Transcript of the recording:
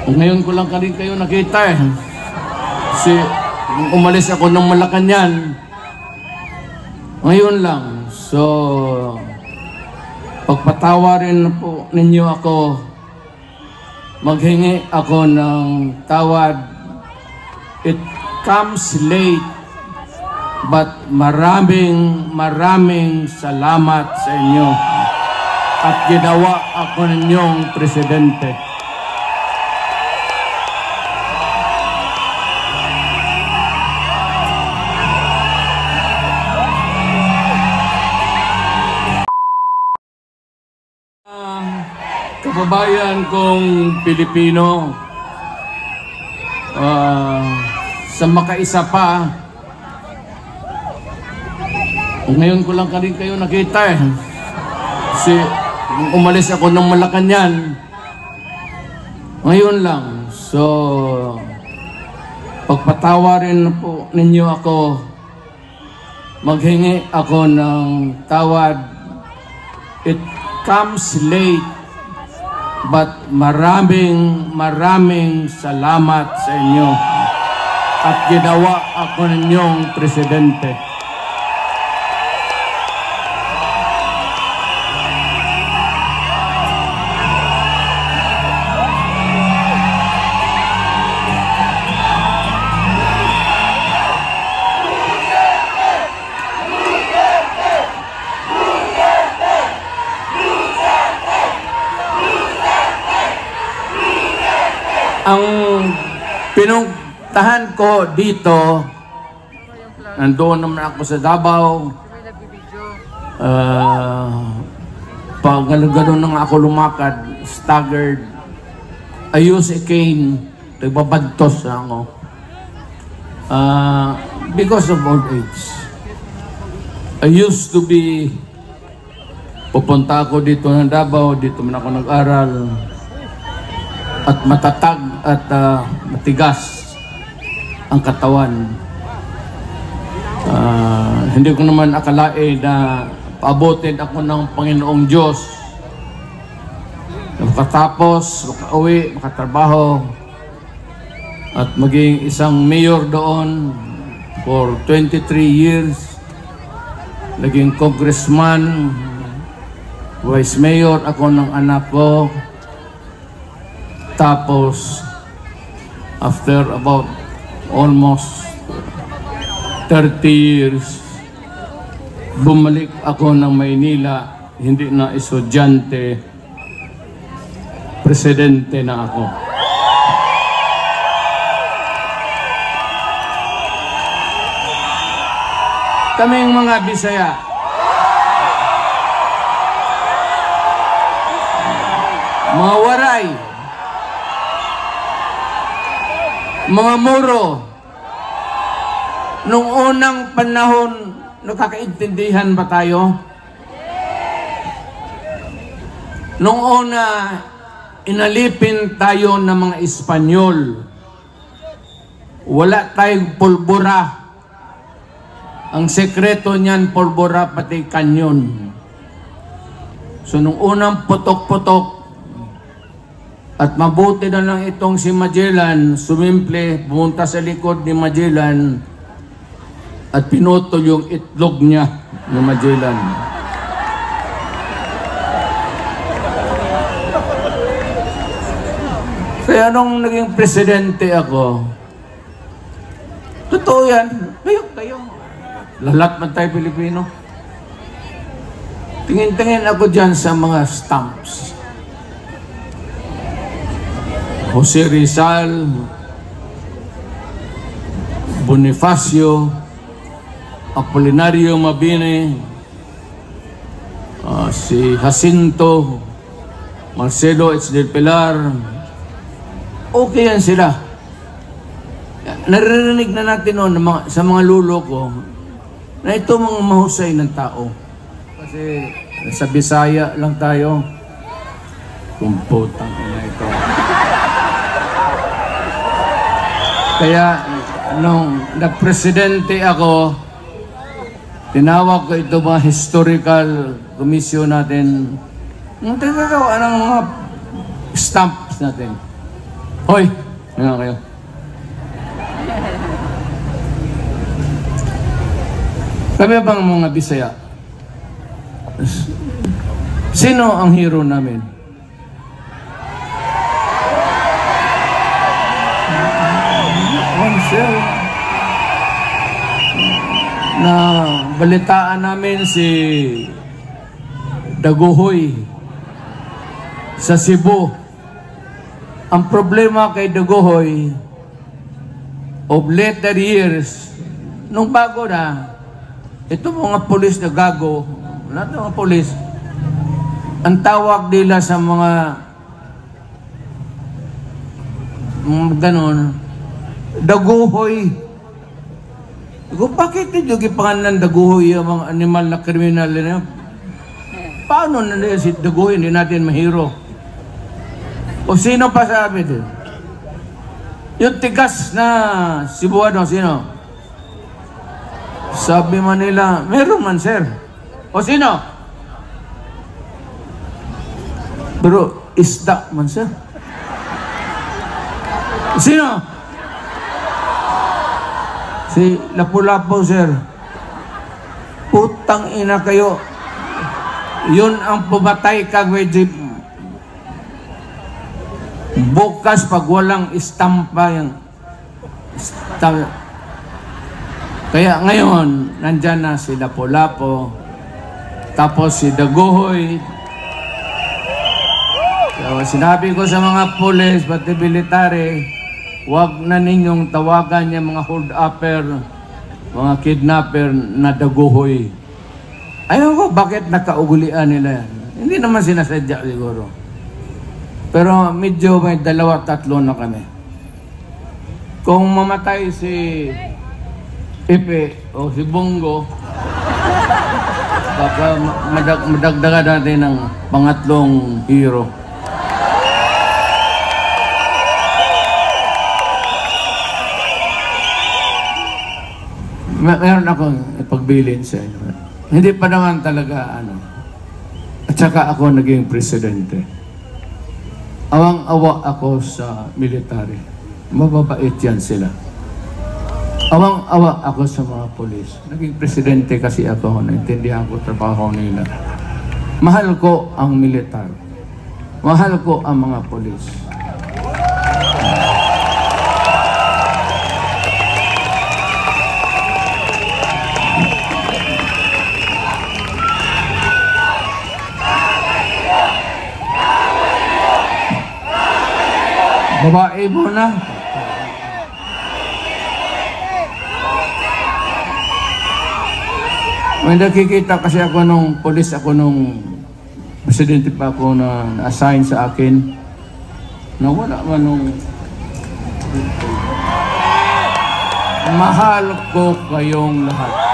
Ngayon ko lang rin kayo nakita eh. Kasi umalis ako ng Malacanang. Ngayon lang. So, pagpatawarin po ninyo ako. Maghingi ako ng tawad. It comes late. But maraming salamat sa inyo. At ginawa ako ninyong presidente. Kababayan kong Pilipino, sa makaisa pa, ngayon ko lang rin kayo nakita eh. Kasi umalis ako ng Malacanang. Ngayon lang. So, pagpatawarin po ninyo ako. Maghingi ako ng tawad. It comes late. But maraming salamat sa inyo. At ginawa ako ninyong presidente. Ang pinuntahan ko dito, nandoon naman ako sa Davao. Pag gano'n nang ako lumakad, staggered, I use a cane, nagbabagtos na ako. Because of old age. I used to be, pupunta ako dito ng Davao, dito man ako nag-aral. At matatag at matigas ang katawan. Hindi ko naman akalain na paabotin ako ng Panginoong Diyos. Makatapos, makauwi, makatrabaho, at maging isang mayor doon for 23 years. Naging congressman, vice mayor ako ng anak ko. Tapos, after about almost 30 years, bumalik ako ng Maynila, hindi na estudyante, presidente na ako. Kaming mga Bisaya, mga Waray, mga Moro, nung unang panahon, nakakaintindihan ba tayo? Nung una, inalipin tayo ng mga Espanyol. Wala tayong pulbura. Ang sekreto niyan, pulbura pati kanyon. So nung unang putok-putok, at mabuti na lang itong si Magellan, sumimple, pumunta sa likod ni Magellan at pinutol yung itlog niya ni Magellan. Kaya nung naging presidente ako, totoo yan, kayo. Lahat man tayo Pilipino. Tingin-tingin ako dyan sa mga stamps. Jose Rizal, Bonifacio, Apolinario Mabini, si Jacinto, Marcelo H. del Pilar, okay yan sila. Naririnig na natin noon sa mga lulo ko na ito mga mahusay ng tao. Kasi sa Bisaya lang tayo, kumputang ina ito. Kaya, nung nagpresidente ako, tinawag ko ito mga historical commission natin. Nung tagagawa ng mga stamps natin. Hoy! Ngayon kayo. Kami bang mga Bisaya? Sino ang hero namin? Na balitaan namin si Daguhoy sa Cebu. Ang problema kay Daguhoy of later years, nung bago na, ito mga polis na gago, lahat ng mga polis, ang tawag nila sa mga ganon, Daguhoy. Kung bakit hindi yung ipangalan Daguhoy yung mga animal na kriminal na paano na nila si Daguhoy, hindi natin mahiro? O sino pa sabi din? Yung tigas na Cebuano, sino? Sabi man nila, meron man sir. O sino? Pero isda man sir. Sino? Si Lapu-Lapu sir. Putang ina kayo. Yun ang pumatay kag jeep. Bukas pag walang istampa yung kaya ngayon, nandyan na si Lapu-Lapu, tapos si Daguhoy. So, sinabi ko sa mga pulis, pati military, huwag na ninyong tawagan yung mga hold-upper, mga kidnapper na Daguhoy. Ayaw ko, bakit nakaugulian nila yan? Hindi naman sinasadya siguro. Pero medyo may 2-3 na kami. Kung mamatay si Pepe o si Bongo, baka madagdagan natin ng pangatlong hero. Meron akong ipagbilin sa inyo. Hindi pa naman talaga At saka ako naging presidente. Awang-awa ako sa military. Mababait yan sila. Awang-awa ako sa mga polis. Naging presidente kasi ako, naintindihan ko trabaho nila. Mahal ko ang militar. Mahal ko ang mga polis. Babae mo na. May nakikita kasi ako nung polis, ako nung presidente pa ako na na-assign sa akin, na wala man nung mahal ko kayong lahat.